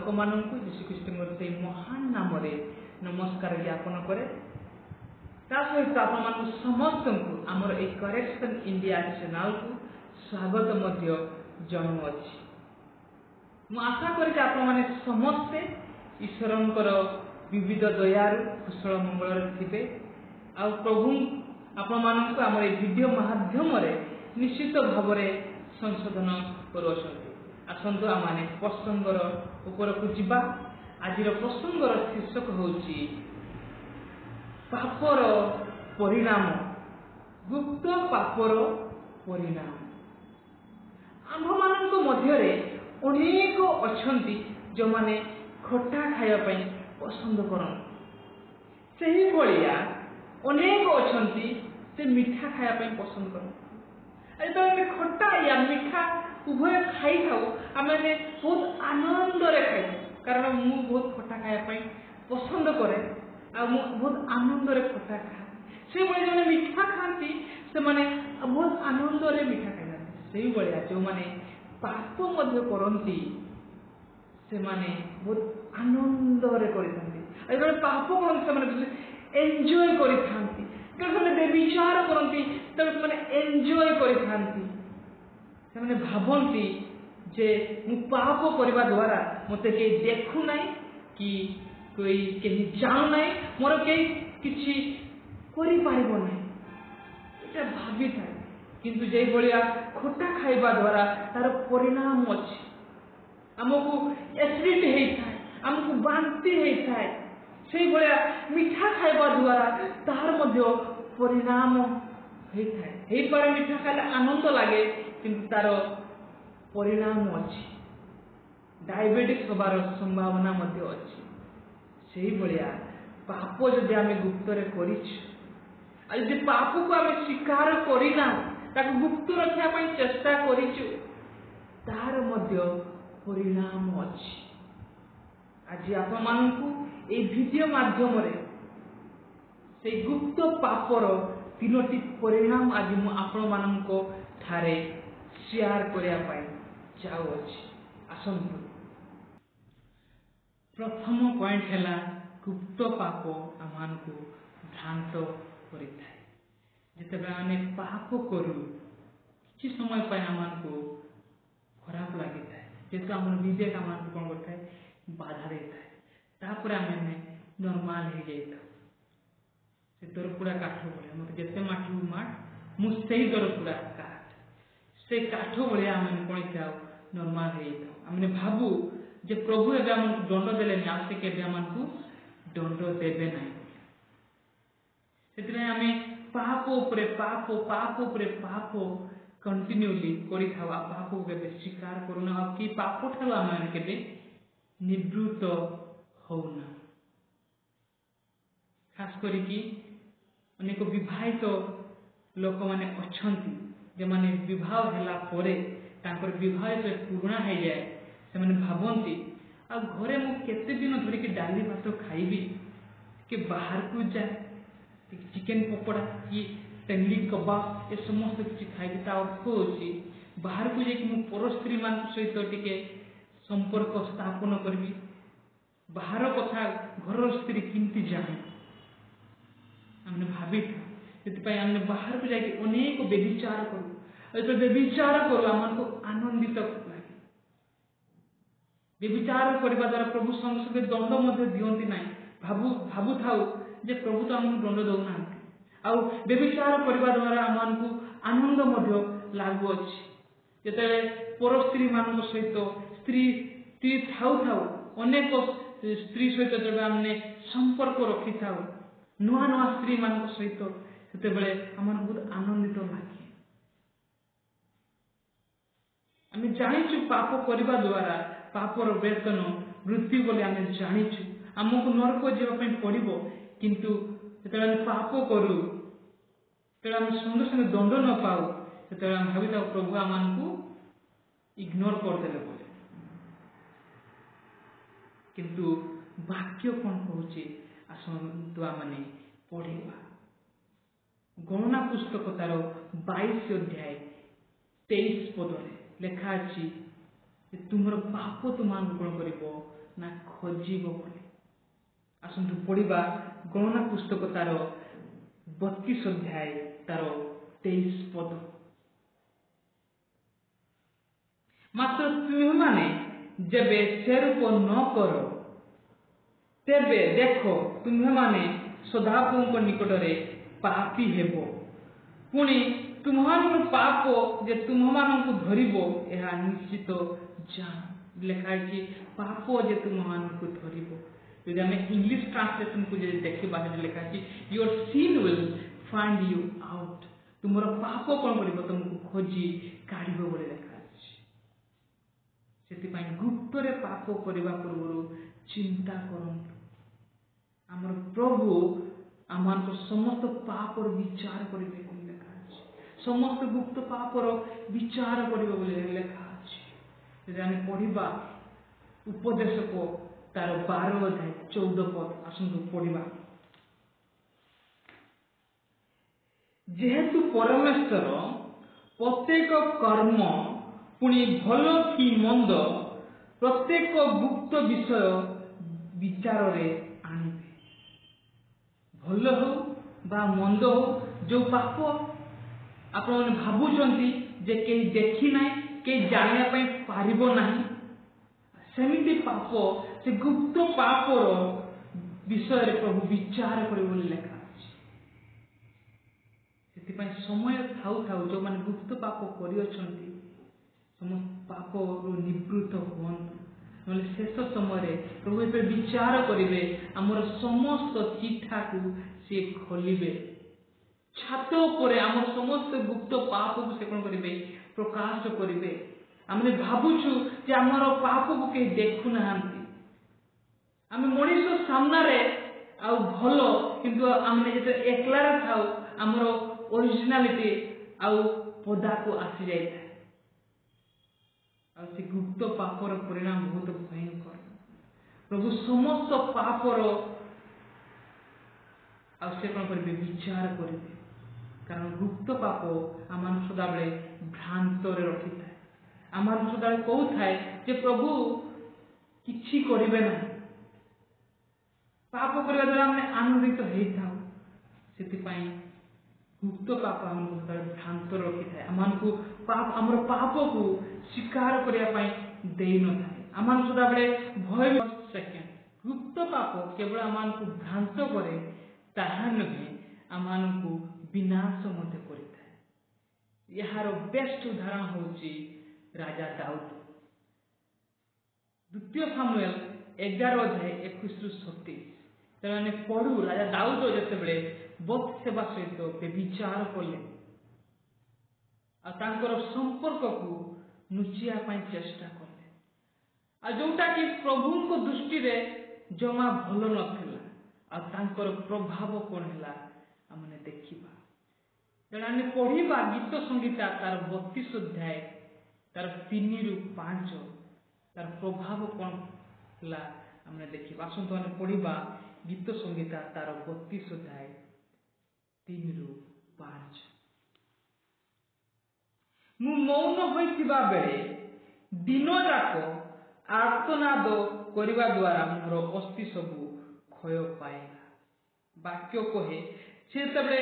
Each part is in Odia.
ଲୋକମାନଙ୍କୁ ଯୀଶୁଖ୍ରୀଷ୍ଟଙ୍କର ସେହି ମହାନ ନାମରେ ନମସ୍କାର ଜ୍ଞାପନ କରେ। ତା ସହିତ ଆପଣମାନଙ୍କୁ ସମସ୍ତଙ୍କୁ ଆମର ଏହି କରେକ୍ସନ୍ ଇଣ୍ଡିଆ ଚ୍ୟାନେଲକୁ ସ୍ୱାଗତ ମଧ୍ୟ ଜଣାଉଅଛି। ମୁଁ ଆଶା କରିକି ଆପଣମାନେ ସମସ୍ତେ ଈଶ୍ୱରଙ୍କର ବିବିଧ ଦୟାରୁ କୁଶଳ ମଙ୍ଗଳରେ ଥିବେ ଆଉ ପ୍ରଭୁ ଆପଣମାନଙ୍କୁ ଆମର ଏହି ଭିଡ଼ିଓ ମାଧ୍ୟମରେ ନିଶ୍ଚିତ ଭାବରେ ସଂଶୋଧନ କରୁଅଛନ୍ତି। ଆସନ୍ତୁ ଆମମାନେ ପ୍ରସଙ୍ଗର ଉପରକୁ ଯିବା। ଆଜିର ପ୍ରସଙ୍ଗର ଶୀର୍ଷକ ହେଉଛି ପାପର ପରିଣାମ, ଗୁପ୍ତ ପାପର ପରିଣାମ। ଆମ୍ଭମାନଙ୍କ ମଧ୍ୟରେ ଅନେକ ଅଛନ୍ତି ଯେଉଁମାନେ ଖଟା ଖାଇବା ପାଇଁ ପସନ୍ଦ କରନ୍ତି। ସେହିଭଳିଆ ଅନେକ ଅଛନ୍ତି ସେ ମିଠା ଖାଇବା ପାଇଁ ପସନ୍ଦ କରନ୍ତି। ଯେତେବେଳେ ଆମେ ଖଟା ୟା ମିଠା ଉଭୟ ଖାଇଥାଉ ଆମେ ବହୁତ ଆନନ୍ଦରେ ଖାଇଥାଉ। କାରଣ ମୁଁ ବହୁତ ଖଟା ଖାଇବା ପାଇଁ ପସନ୍ଦ କରେ ଆଉ ମୁଁ ବହୁତ ଆନନ୍ଦରେ ଖଟା ଖାଏ। ସେହିଭଳି ଯେଉଁମାନେ ମିଠା ଖାଆନ୍ତି ସେମାନେ ବହୁତ ଆନନ୍ଦରେ ମିଠା ଖାଇଥାନ୍ତି। ସେହିଭଳିଆ ଯେଉଁମାନେ ପାପ ମଧ୍ୟ କରନ୍ତି ସେମାନେ ବହୁତ ଆନନ୍ଦରେ କରିଥାନ୍ତି। ଆଉ ଯେତେବେଳେ ପାପ କରନ୍ତି ସେମାନେ ଏନ୍ଜୟ କରିଥାନ୍ତି। ଯେତେବେଳେ ସେମାନେ ବ୍ୟଭିଚାର କରନ୍ତି ସେତେବେଳେ ସେମାନେ ଏନ୍ଜୟ କରିଥାନ୍ତି। ସେମାନେ ଭାବନ୍ତି ଯେ ମୁଁ ପାପ କରିବା ଦ୍ୱାରା ମୋତେ କେହି ଦେଖୁନାହିଁ କି କେହି ଜାଣୁନାହିଁ, ମୋର କେହି କିଛି କରିପାରିବ ନାହିଁ, ଏଇଟା ଭାବିଥାଏ। କିନ୍ତୁ ଯେଭଳିଆ ଖଟା ଖାଇବା ଦ୍ୱାରା ତାର ପରିଣାମ ଅଛି। ଆମକୁ ଏସିଡିଟି ହେଇଥାଏ, ଆମକୁ ବାନ୍ତି ହେଇଥାଏ। ସେଇଭଳିଆ ମିଠା ଖାଇବା ଦ୍ୱାରା ତାହାର ମଧ୍ୟ ପରିଣାମ ହେଇଥାଏ। ହେଇପାରେ ମିଠା ଖାଇଲେ ଆନନ୍ଦ ଲାଗେ କିନ୍ତୁ ତାର ପରିଣାମ ଅଛି। ଡାଇବେଟିସ୍ ହେବାର ସମ୍ଭାବନା ମଧ୍ୟ ଅଛି। ସେହିଭଳିଆ ପାପ ଯଦି ଆମେ ଗୁପ୍ତରେ କରିଛୁ ଆଉ ଯଦି ପାପକୁ ଆମେ ସ୍ୱୀକାର କରିନା ତାକୁ ଗୁପ୍ତ ରଖିବା ପାଇଁ ଚେଷ୍ଟା କରିଛୁ ତାହାର ମଧ୍ୟ ପରିଣାମ ଅଛି। ଆଜି ଆପଣମାନଙ୍କୁ ଏହି ଭିଡ଼ିଓ ମାଧ୍ୟମରେ ସେଇ ଗୁପ୍ତ ପାପର 3ଟି ପରିଣାମ ଆଜି ମୁଁ ଆପଣମାନଙ୍କ ଠାରେ ସେୟାର କରିବା ପାଇଁ ଯାଉଅଛି। ଆସନ୍ତୁ। ପ୍ରଥମ ପଏଣ୍ଟ ହେଲା ଗୁପ୍ତ ପାପ ଆମମାନଙ୍କୁ ଭ୍ରାନ୍ତ କରିଥାଏ। ଯେତେବେଳେ ଆମେ ପାପ କରୁ କିଛି ସମୟ ପାଇଁ ଆମମାନଙ୍କୁ ଖରାପ ଲାଗିଥାଏ, ଯେହେତୁ ଆମର ବିବେକ ଆମମାନଙ୍କୁ କ'ଣ କରିଥାଏ, ବାଧା ଦେଇଥାଏ। ତାପରେ ଆମେ ନର୍ମାଲ ହେଇଯାଇଥାଉ। ସେ ଦରପୋଡ଼ା କାଠ ଭଳିଆ ମୋତେ ଯେତେ ମାଠିବୁ ମାଠ ମୁଁ ସେଇ ଦରପୋଡ଼ା କାଠ, ସେ କାଠ ଭଳିଆ ଆମେ କ'ଣ ହେଇଥାଉ, ନର୍ମାଲ ହେଇଯାଇଥାଉ। ଆମେ ଭାବୁ ଯେ ପ୍ରଭୁ ଏବେ ଆମକୁ ଦଣ୍ଡ ଦେଲେନି ଆଉ ସେ କେବେ ଆମକୁ ଦଣ୍ଡ ଦେବେ ନାହିଁ। ସେଥିପାଇଁ ଆମେ ପାପ ଉପରେ ପାପ କଣ୍ଟିନ୍ୟୁଲି କରିଥାଉ ଆଉ ପାପକୁ କେବେ ସ୍ୱୀକାର କରୁନା ଆଉ କି ପାପ ଠାରୁ ଆମେ କେବେ ନିବୃତ୍ତ ହଉନା। ଖାସ କରିକି ଅନେକ ବିବାହିତ ଲୋକମାନେ ଅଛନ୍ତି ଯେଉଁମାନେ ବିବାହ ହେଲା ପରେ ତାଙ୍କର ବିବାହ ଯେତେବେଳେ ପୁରୁଣା ହେଇଯାଏ ସେମାନେ ଭାବନ୍ତି ଆଉ ଘରେ ମୁଁ କେତେ ଦିନ ଧରିକି ଡାଲି ଭାତ ଖାଇବି, କି ବାହାରକୁ ଯାଏ ଚିକେନ ପକୋଡ଼ା କି ଟେଙ୍ଗଲି କବାବ ଏ ସମସ୍ତ କିଛି ଖାଇବି। ତା ଅର୍ଥ ହେଉଛି ବାହାରକୁ ଯାଇକି ମୁଁ ପର ସ୍ତ୍ରୀମାନଙ୍କ ସହିତ ଟିକେ ସମ୍ପର୍କ ସ୍ଥାପନ କରିବି। ବାହାର କଥା ଘରର ସ୍ତ୍ରୀ କେମିତି ଜାଣେ ଆମେ ଭାବିଥାଉ। ସେଥିପାଇଁ ଆମେ ବାହାରକୁ ଯାଇକି ଅନେକ ବ୍ୟଭିଚାର କରୁ। ଯେତେବେଳେ ବ୍ୟଭିଚାର କରୁ ଆମକୁ ଆନନ୍ଦିତ ଲାଗେ। ବ୍ୟଭିଚାର କରିବା ଦ୍ୱାରା ପ୍ରଭୁ ସଙ୍ଗେ ସଙ୍ଗେ ଦଣ୍ଡ ମଧ୍ୟ ଦିଅନ୍ତି ନାହିଁ। ଭାବୁଥାଉ ଯେ ପ୍ରଭୁ ତ ଆମକୁ ଦଣ୍ଡ ଦେଉନାହାନ୍ତି। ଆଉ ବ୍ୟଭିଚାର କରିବା ଦ୍ୱାରା ଆମମାନଙ୍କୁ ଆନନ୍ଦ ମଧ୍ୟ ଲାଗୁଅଛି। ଯେତେବେଳେ ପର ସ୍ତ୍ରୀମାନଙ୍କ ସହିତ ସ୍ତ୍ରୀ ଥାଉ ଅନେକ ସ୍ତ୍ରୀ ସହିତ ଯେତେବେଳେ ଆମେ ସମ୍ପର୍କ ରଖିଥାଉ ନୂଆ ନୂଆ ସ୍ତ୍ରୀମାନଙ୍କ ସହିତ, ସେତେବେଳେ ଆମମାନଙ୍କୁ ବହୁତ ଆନନ୍ଦିତ ଲାଗେ। ଆମେ ଜାଣିଛୁ ପାପ କରିବା ଦ୍ୱାରା ପାପର ବେତନ ମୃତ୍ୟୁ ବୋଲି ଆମେ ଜାଣିଛୁ। ଆମକୁ ନରକ ଯିବା ପାଇଁ ପଡ଼ିବ। କିନ୍ତୁ ଯେତେବେଳେ ଆମେ ପାପ କରୁ, ଯେତେବେଳେ ଆମେ ସଙ୍ଗେ ସଙ୍ଗେ ଦଣ୍ଡ ନ ପାଉ, ସେତେବେଳେ ଆମେ ଭାବିଥାଉ ପ୍ରଭୁ ଆମମାନଙ୍କୁ ଇଗ୍ନୋର କରିଦେଲେ ବୋଲି। କିନ୍ତୁ ବାକ୍ୟ କ'ଣ କହୁଛି ଆସନ୍ତୁ ଆମେ ପଢ଼ିବା। ଗଣନା ପୁସ୍ତକ ତାର 22 ଅଧ୍ୟାୟ 23 ପଦରେ ଲେଖା ଅଛି ଯେ ତୁମର ପାପ ତୁମମାନଙ୍କୁ କ'ଣ କରିବ ନା ଖୋଜିବ ବୋଲି। ଆସନ୍ତୁ ପଢିବା ଗଣନା ପୁସ୍ତକ ତାର 32 ଅଧ୍ୟାୟ ତାର 23 ପଦ। ମାତ୍ର ତୁମେମାନେ ଯେବେ ସେରୂପ ନ କର, ତେବେ ଦେଖ ତୁମେମାନେ ସଦାପ୍ରଭୁଙ୍କ ନିକଟରେ ପାପୀ ହେବ। ପୁଣି ତୁମମାନଙ୍କ ପାପ ଯେ ତୁମମାନଙ୍କୁ ଧରିବ ଏହା ନିଶ୍ଚିତ ଜାଣ। ଲେଖା ହେଇଛି ପାପ ଯେ ତୁମମାନଙ୍କୁ ଧରିବ। ଯଦି ଆମେ ଇଂଲିଶ ଟ୍ରାନ୍ସଲେସନକୁ ଯଦି ଦେଖିବା, ସେଠି ଲେଖା ଅଛି your sin will find you out. ତୁମର ପାପ କ'ଣ କରିବ? ତୁମକୁ ଖୋଜି କାଢିବ ବୋଲି ଲେଖା ଅଛି। ସେଥିପାଇଁ ଗୁପ୍ତରେ ପାପ କରିବା ପୂର୍ବରୁ ଚିନ୍ତା କରନ୍ତୁ। ଆମର ପ୍ରଭୁ ଆମମାନଙ୍କ ସମସ୍ତ ପାପର ବିଚାର କରିବେ ବୋଲି ଲେଖା ଅଛି। ସମସ୍ତ ଗୁପ୍ତ ପାପର ବିଚାର କରିବେ ବୋଲି ଲେଖା ଅଛି। ଯଦି ଆମେ ପଢିବା ଉପଦେଶକ ତାର 12 ଅଧ୍ୟାୟ 14 ପଦ। ଆସନ୍ତୁ ପଢିବା। ଯେହେତୁ ପରମେଶ୍ୱର ପ୍ରତ୍ୟେକ କର୍ମ, ପୁଣି ଭଲ କି ମନ୍ଦ, ପ୍ରତ୍ୟେକ ଗୁପ୍ତ ବିଷୟ ବିଚାରରେ ଆଣିବେ। ଭଲ ହଉ ବା ମନ୍ଦ ହଉ, ଯୋଉ ପାପ ଆପଣମାନେ ଭାବୁଛନ୍ତି ଯେ କେହି ଦେଖି ନାହିଁ, କେହି ଜାଣିବା ପାଇଁ ପାରିବ ନାହିଁ, ସେମିତି ପାପ, ସେ ଗୁପ୍ତ ପାପର ବିଷୟରେ ପ୍ରଭୁ ବିଚାର କରିବେ ବୋଲି ଲେଖା ଅଛି। ସେଥିପାଇଁ ସମୟ ଥାଉ ଥାଉ ଯୋଉମାନେ ଗୁପ୍ତ ପାପ କରିଅଛନ୍ତି ସମସ୍ତ ପାପରୁ ନିବୃତ୍ତ ହୁଅନ୍ତୁ। ନହେଲେ ଶେଷ ସମୟରେ ପ୍ରଭୁ ଏବେ ବିଚାର କରିବେ, ଆମର ସମସ୍ତ ଚିଠାକୁ ସିଏ ଖୋଲିବେ। ଛାତ ଉପରେ ଆମର ସମସ୍ତ ଗୁପ୍ତ ପାପକୁ ସେ କ'ଣ କରିବେ? ପ୍ରକାଶ କରିବେ। ଆମେ ଭାବୁଛୁ ଯେ ଆମର ପାପକୁ କେହି ଦେଖୁନାହାନ୍ତି, ଆମେ ମଣିଷ ସାମ୍ନାରେ ଆଉ ଭଲ, କିନ୍ତୁ ଆମେ ଯେତେବେଳେ ଏକଲାରେ ଥାଉ ଆମର ଓରିଜିନାଲିଟି ଆଉ ପଦାକୁ ଆସି ଯାଇଥାଏ। ଆଉ ସେ ଗୁପ୍ତ ପାପର ପରିଣାମ ବହୁତ ଭୟଙ୍କର। ପ୍ରଭୁ ସମସ୍ତ ପାପର ଆଉ ସେ କ'ଣ କରିବେ? ବିଚାର କରିବେ। କାରଣ ଗୁପ୍ତ ପାପ ଆମମାନଙ୍କୁ ସଦାବେଳେ ଭ୍ରାନ୍ତରେ ରଖିଥାଏ। ଆମମାନଙ୍କୁ ସଦାବେଳେ କହୁଥାଏ ଯେ ପ୍ରଭୁ କିଛି କରିବେ ନାହିଁ। ପାପ କରିବା ଦ୍ୱାରା ଆମେ ଆନନ୍ଦିତ ହେଇଥାଉ। ସେଥିପାଇଁ ଗୁପ୍ତ ପାପ ଆମକୁ ସଦାବେଳେ ଭ୍ରାନ୍ତରେ ରଖିଥାଏ। ଆମମାନଙ୍କୁ ଆମର ପାପକୁ ସ୍ୱୀକାର କରିବା ପାଇଁ ଦେଇନଥାଏ। ଆମମାନଙ୍କୁ ସଦାବେଳେ ଭୟ। ସେକେଣ୍ଡ, ଗୁପ୍ତ ପାପ କେବଳ ଆମମାନଙ୍କୁ ଭ୍ରାନ୍ତ କରେ ତାହା ନୁହେଁ, ଆମମାନଙ୍କୁ ବିନାଶ ମଧ୍ୟ କରିଥାଏ। ଏହାର ବେଷ୍ଟ ଉଦାହରଣ ହେଉଛି ରାଜା ଦାଉଦ। 2 ସାମୁଏଲ 11 ଅଧ୍ୟାୟ 21-27। ସେମାନେ ପଢୁ ରାଜା ଦାଉଦ ଯେତେବେଳେ ବତ୍ସେବା ସହିତ ବ୍ୟଭିଚାର କଲେ ଆଉ ତାଙ୍କର ସମ୍ପର୍କକୁ ଲୁଚିବା ପାଇଁ ଚେଷ୍ଟା କଲେ, ଆଉ ଯୋଉଟା କି ପ୍ରଭୁଙ୍କ ଦୃଷ୍ଟିରେ ଜମା ଭଲ ନଥିଲା। ଆଉ ତାଙ୍କର ପ୍ରଭାବ କ'ଣ ହେଲା ଆମେ ଦେଖିବା। ତେଣୁ ଆମେ ପଢିବା ଗୀତ ସଂହିତା ତାର 32 ଅଧ୍ୟାୟ ତାର 3-5। ତାର ପ୍ରଭାବ କ'ଣ ହେଲା ଆମେ ଦେଖିବା। ଆସନ୍ତୁ ଆମେ ପଢିବା ଗୀତ ସଂହିତା ତାର 32 ଅଧ୍ୟାୟ 3-5। ମୁଁ ମୌନ ହୋଇଥିବା ବେଳେ ଦିନ ଯାକ ଆର୍ତ୍ତନାଦ କରିବା ଦ୍ୱାରା ମୋର ଅସ୍ଥି ସବୁ କ୍ଷୟ ପାଇଲା। ବାକ୍ୟ କହେ ସେ ଯେତେବେଳେ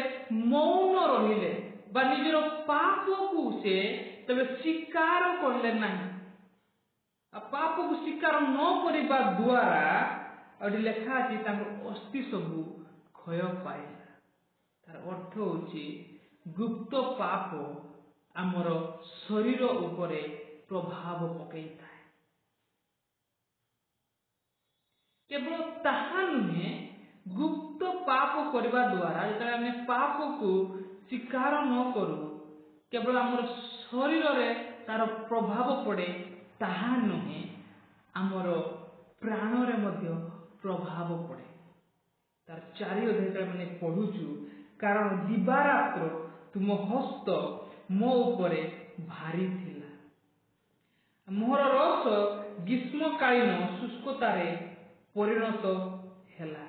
ମୌନ ରହିଲେ ବା ନିଜର ପାପକୁ ସେ ତେବେ ସ୍ୱୀକାର କଲେ ନାହିଁ। ଆଉ ପାପକୁ ସ୍ୱୀକାର ନ କରିବା ଦ୍ୱାରା ଆଉ ଲେଖା ଅଛି ତାଙ୍କର ଅସ୍ଥି ସବୁ କ୍ଷୟ ପାଇଲା। ତାର ଅର୍ଥ ହେଉଛି ଗୁପ୍ତ ପାପ ଆମର ଶରୀର ଉପରେ ପ୍ରଭାବ ପକାଇଥାଏ। କେବଳ ତାହା ନୁହେଁ, ଗୁପ୍ତ ପାପ କରିବା ଦ୍ୱାରା ଯେତେବେଳେ ଆମେ ପାପକୁ ସ୍ୱୀକାର ନ କରୁ, କେବଳ ଆମର ଶରୀରରେ ତାର ପ୍ରଭାବ ପଡ଼େ ତାହା ନୁହେଁ, ଆମର ପ୍ରାଣରେ ମଧ୍ୟ ପ୍ରଭାବ ପଡ଼େ। ତାର 4 ଅଧ୍ୟାୟ ମାନେ ପଢୁଛୁ, କାରଣ ଦିବାରାତ୍ର ତୁମ ହସ୍ତ ମୋ ଉପରେ ଭାରି ଥିଲା, ମୋର ରସ ଗ୍ରୀଷ୍ମକାଳୀନ ଶୁଷ୍କତାରେ ପରିଣତ ହେଲା।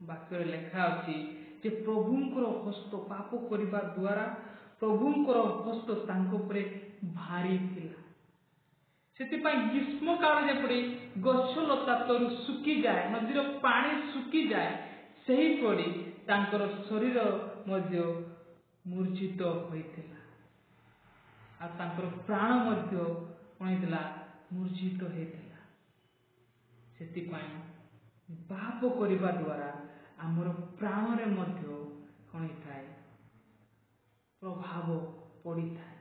ବାକ୍ୟରେ ଲେଖା ଅଛି ଯେ ପ୍ରଭୁଙ୍କର ହସ୍ତ ପାପ କରିବା ଦ୍ୱାରା ପ୍ରଭୁଙ୍କର ହସ୍ତ ତାଙ୍କ ଉପରେ ଭାରି ଥିଲା। ସେଥିପାଇଁ ଗ୍ରୀଷ୍ମ କାଳ ଯେପରି ଗଛ ଲତା ତରୁ ଶୁଖିଯାଏ, ନଦୀର ପାଣି ଶୁଖିଯାଏ, ସେହିପରି ତାଙ୍କର ଶରୀର ମଧ୍ୟ ମୂର୍ଚ୍ଛିତ ହୋଇଥିଲା ଆଉ ତାଙ୍କର ପ୍ରାଣ ମଧ୍ୟ କଣ ହେଇଥିଲା? ମୂର୍ଚ୍ଛିତ ହେଇଥିଲା। ସେଥିପାଇଁ ପାପ କରିବା ଦ୍ୱାରା ଆମର ପ୍ରାଣରେ ମଧ୍ୟ କଣ ହେଇଥାଏ? ପ୍ରଭାବ ପଡ଼ିଥାଏ।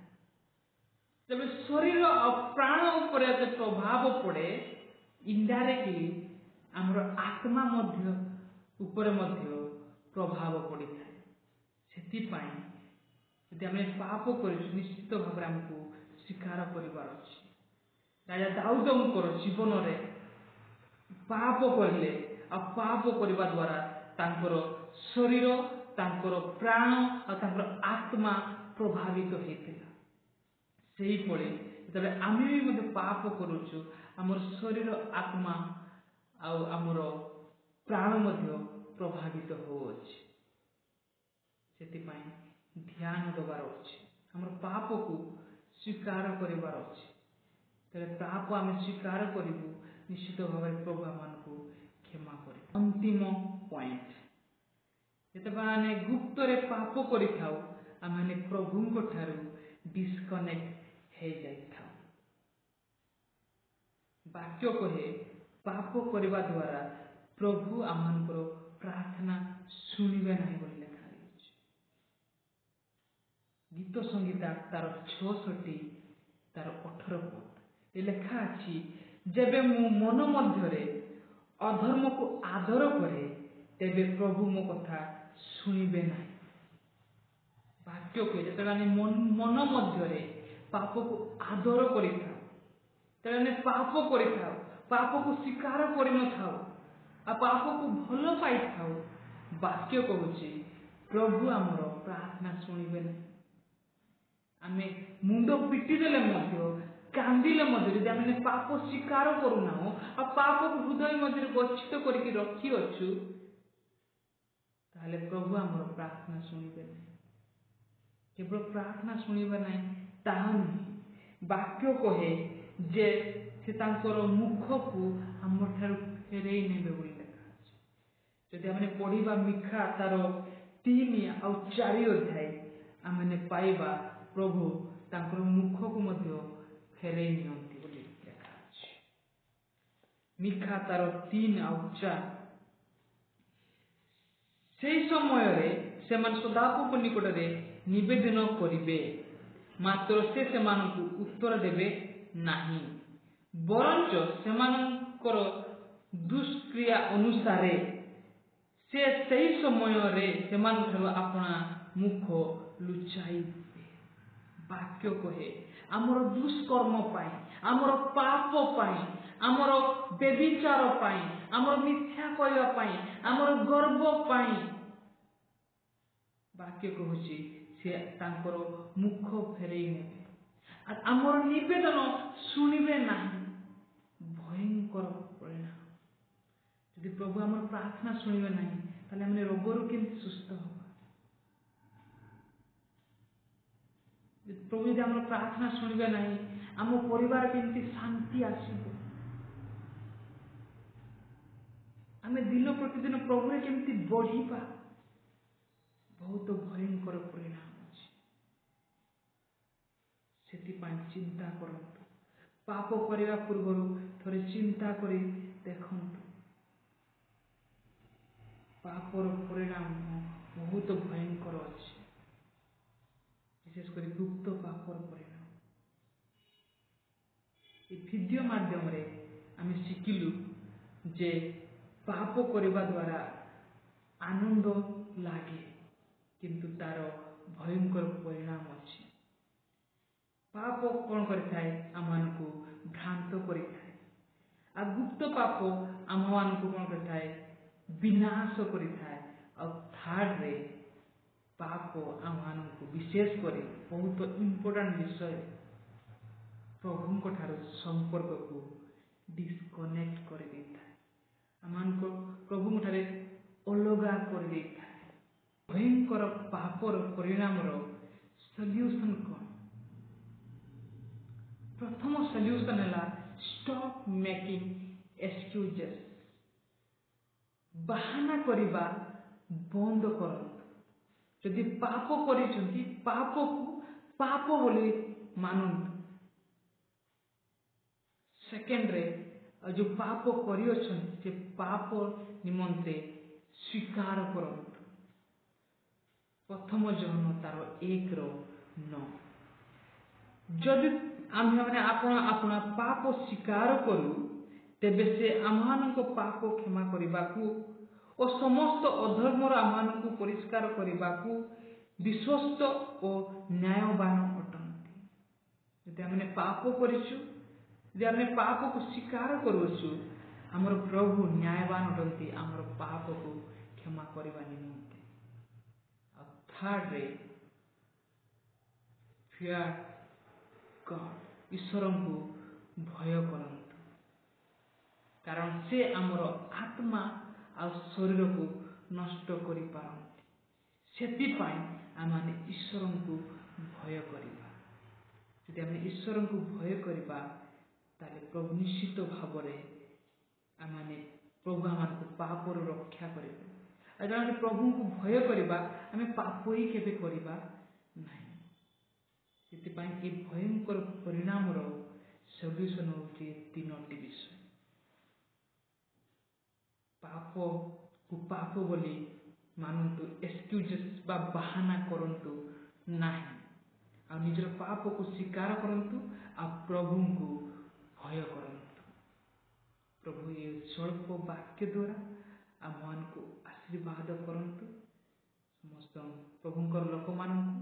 ତେବେ ଶରୀର ଆଉ ପ୍ରାଣ ଉପରେ ଯଦି ପ୍ରଭାବ ପଡ଼େ, ଇନଡାଇରେକ୍ଟଲି ଆମର ଆତ୍ମା ମଧ୍ୟ ଉପରେ ମଧ୍ୟ ପ୍ରଭାବ ପଡ଼ିଥାଏ। ସେଥିପାଇଁ ଯଦି ଆମେ ପାପ କରିଛୁ, ନିଶ୍ଚିତ ଭାବରେ ଆମକୁ ସ୍ୱୀକାର କରିବାର ଅଛି। ରାଜା ଦାଉଦଙ୍କର ଜୀବନରେ ପାପ କରିଲେ, ଆଉ ପାପ କରିବା ଦ୍ୱାରା ତାଙ୍କର ଶରୀର, ତାଙ୍କର ପ୍ରାଣ ଆଉ ତାଙ୍କର ଆତ୍ମା ପ୍ରଭାବିତ ହେଇଥିଲା। ସେହିଭଳି ଯେତେବେଳେ ଆମେ ବି ମଧ୍ୟ ପାପ କରୁଛୁ, ଆମର ଶରୀର, ଆତ୍ମା ଆଉ ଆମର ପ୍ରାଣ ମଧ୍ୟ ପ୍ରଭାବିତ ହେଉଅଛି। ସେଥିପାଇଁ ଧ୍ୟାନ ଦେବାର ଅଛି, ଆମର ପାପକୁ ସ୍ୱୀକାର କରିବାର ଅଛି। ତେବେ ପାପ ଆମେ ସ୍ୱୀକାର କରିବୁ, ନିଶ୍ଚିତ ଭାବରେ ପ୍ରଭୁ ଆମମାନଙ୍କୁ କ୍ଷମା କରିବେ। ଅନ୍ତିମ ପଏଣ୍ଟ, ଯେତେବେଳେ ଆମେ ଗୁପ୍ତରେ ପାପ କରିଥାଉ, ଆମେ ପ୍ରଭୁଙ୍କ ଠାରୁ ଡିସକନେକ୍ଟ ହେଇଯାଇଥାଉ। ବାକ୍ୟ କହେ ପାପ କରିବା ଦ୍ୱାରା ପ୍ରଭୁ ଆମମାନଙ୍କର ପ୍ରାର୍ଥନା ଶୁଣିବେ ନାହିଁ ବୋଲି ଲେଖା ହୋଇଛି। ଗୀତ ସଂହିତା ତାର 66 ତାର 18 ପଦ ଏ ଲେଖା ଅଛି, ଯେବେ ମୁଁ ମନ ମଧ୍ୟରେ ଅଧର୍ମକୁ ଆଦର କରେ, ତେବେ ପ୍ରଭୁ ମୋ କଥା ଶୁଣିବେ ନାହିଁ। ବାକ୍ୟ କହେ ଯେତେବେଳେ ଆମେ ମନ ମଧ୍ୟରେ ପାପକୁ ଆଦର କରିଥାଉ, ତେବେ ଆମେ ପାପ କରିଥାଉ, ପାପକୁ ସ୍ୱୀକାର କରିନଥାଉ ଆଉ ପାପକୁ ଭଲ ପାଇଥାଉ, ବାକ୍ୟ କହୁଛି ପ୍ରଭୁ ଆମର ପ୍ରାର୍ଥନା ଶୁଣିବେ ନାହିଁ। ଆମେ ମୁଣ୍ଡ ପିଟି ଦେଲେ ମଧ୍ୟ, କାନ୍ଦିଲେ ମଧ୍ୟ, ଯଦି ଆମେ ପାପ ସ୍ୱୀକାର କରୁନାହୁଁ ଆଉ ପାପକୁ ହୃଦୟ ମଧ୍ୟରେ ଗଚ୍ଛିତ କରିକି ରଖିଅଛୁ, ତାହେଲେ ପ୍ରଭୁ ଆମର ପ୍ରାର୍ଥନା ଶୁଣିବେ ନାହିଁ। କେବଳ ପ୍ରାର୍ଥନା ଶୁଣିବେ ନାହିଁ ତାହା ନୁହେଁ, ବାକ୍ୟ କହେ ଯେ ସେ ତାଙ୍କର ମୁଖକୁ ଆମ ଠାରୁ ଫେରେଇ ନେବେ ବୋଲି ଲେଖା ଅଛି। ଯଦି ଆମେ ପଢିବା ମିଖା ତାର 3 ଆଉ 4 ଅଧ୍ୟାୟ, ଆମେ ପାଇବା ପ୍ରଭୁ ତାଙ୍କର ମୁଖକୁ ମଧ୍ୟ ଫେରେଇ ନିଅନ୍ତି ବୋଲି ଲେଖା ଅଛି। ମିଖା ତାର 3 ଆଉ 4, ସେହି ସମୟରେ ସେମାନେ ସଦାପ୍ରଭୁଙ୍କ ନିକଟରେ ନିବେଦନ କରିବେ, ମାତ୍ର ସେ ସେମାନଙ୍କୁ ଉତ୍ତର ଦେବେ ନାହିଁ, ବରଞ୍ଚ ସେମାନଙ୍କର ଦୁଷ୍କ୍ରିୟା ଅନୁସାରେ ସେ ସେହି ସମୟରେ ସେମାନଙ୍କଠାରୁ ଆପଣା ମୁଖ ଲୁଚାଇବେ। ବାକ୍ୟ କହେ ଆମର ଦୁଷ୍କର୍ମ ପାଇଁ, ଆମର ପାପ ପାଇଁ, ଆମର ବ୍ୟଭିଚାର ପାଇଁ, ଆମର ମିଥ୍ୟା କହିବା ପାଇଁ, ଆମର ଗର୍ବ ପାଇଁ, ବାକ୍ୟ କହୁଛି ସେ ତାଙ୍କର ମୁଖ ଫେରେଇ ନେବେ, ଆମର ନିବେଦନ ଶୁଣିବେ ନାହିଁ। ଭୟଙ୍କର ପରିଣାମ। ଯଦି ପ୍ରଭୁ ଆମର ପ୍ରାର୍ଥନା ଶୁଣିବେ ନାହିଁ, ତାହେଲେ ଆମେ ରୋଗରୁ କେମିତି ସୁସ୍ଥ ହବା? ପ୍ରଭୁ ଯଦି ଆମର ପ୍ରାର୍ଥନା ଶୁଣିବେ ନାହିଁ, ଆମ ପରିବାର କେମିତି ଶାନ୍ତି ଆସିବ? ଆମେ ଦିନ ପ୍ରତିଦିନ ପ୍ରଭୁରେ କେମିତି ବଢିବା? ବହୁତ ଭୟଙ୍କର ପରିଣାମ ଅଛି। ସେଥିପାଇଁ ଚିନ୍ତା କରନ୍ତୁ, ପାପ କରିବା ପୂର୍ବରୁ ଥରେ ଚିନ୍ତା କରି ଦେଖନ୍ତୁ। ପାପର ପରିଣାମ ବହୁତ ଭୟଙ୍କର ଅଛି, ବିଶେଷ କରି ଗୁପ୍ତ ପାପର ପରିଣାମ। ଏ ଭିଡିଓ ମାଧ୍ୟମରେ ଆମେ ଶିଖିଲୁ ଯେ ପାପ କରିବା ଦ୍ୱାରା ଆନନ୍ଦ ଲାଗେ, କିନ୍ତୁ ତାର ଭୟଙ୍କର ପରିଣାମ ଅଛି। ପାପ କଣ କରିଥାଏ? ଆମମାନଙ୍କୁ ଭ୍ରାନ୍ତ କରିଥାଏ, ଆଉ ଗୁପ୍ତ ପାପ ଆମମାନଙ୍କୁ କଣ କରିଥାଏ? ବିନାଶ କରିଥାଏ। ଆଉ ଥାର୍ଡରେ ପାପ ଆମମାନଙ୍କୁ ବିଶେଷ କରି ବହୁତ ଇମ୍ପୋର୍ଟାଣ୍ଟ ବିଷୟ, ପ୍ରଭୁଙ୍କ ଠାରୁ ସମ୍ପର୍କକୁ ଡିସକନେକ୍ଟ କରିଦେଇଥାଏ, ଆମମାନଙ୍କ ପ୍ରଭୁଙ୍କ ଠାରେ ଅଲଗା କରିଦେଇଥାଏ। ଭୟଙ୍କର ପାପର ପରିଣାମର ସଲ୍ୟୁସନ କଣ? प्रथम सल्यूशन है स्टॉप मेकिंग एक्सक्यूजेस। बाहाना करिबा बंद करंतु। जदि पाप करिसंती पाप को पाप बोली मानंतु। सेकेंड रे जो पाप करियछंती से पाप निमंते स्वीकार करंतु। प्रथम जहन तार 1:9। जदि आम्हे माने आपना पाप स्वीकार करू तेबे से आम्हानक पाप क्षमा करिबाकू और समस्त अधर्मर आम्हानकू परिष्कार करिबाकू विश्वस्त और न्यायवान अटंती। यदि आमने पाप करिछु, यदि आमने पाप को स्वीकार करूछु, हमर प्रभु न्यायवान अटंती हमर पाप को क्षमा करिबा निमंते। और थर्ड रे फियर गॉड, ईश्वर को भय करंतु। कारण से आमर आत्मा आ शरीर को नष्ट करि पारंती। सेतिपाई आमाने ईश्वर को भय करिबा। यदि आमे ईश्वर को भय करिबा ताले प्रभु निश्चित भाव रे आमाने प्रभु आमानकु पापर रक्षा करिबे। आ जने प्रभु को भय करिबा आमे पाप ही केबे करिबा नाही। सेतिपाई ए भयंकर परिणाम रो सल्यूशन होची तीनोटी विषय। पाप को पाप बोली मानतु, एक्सक्यूजेस बा बहाना करंतु नाही। आ निजर पाप को स्वीकार करंतु आ प्रभु को भय करंतु। प्रभु ये स्वल्प वाक्य द्वारा आम को आशीर्वाद करंतु। समस्त प्रभुंकर लोक मानकु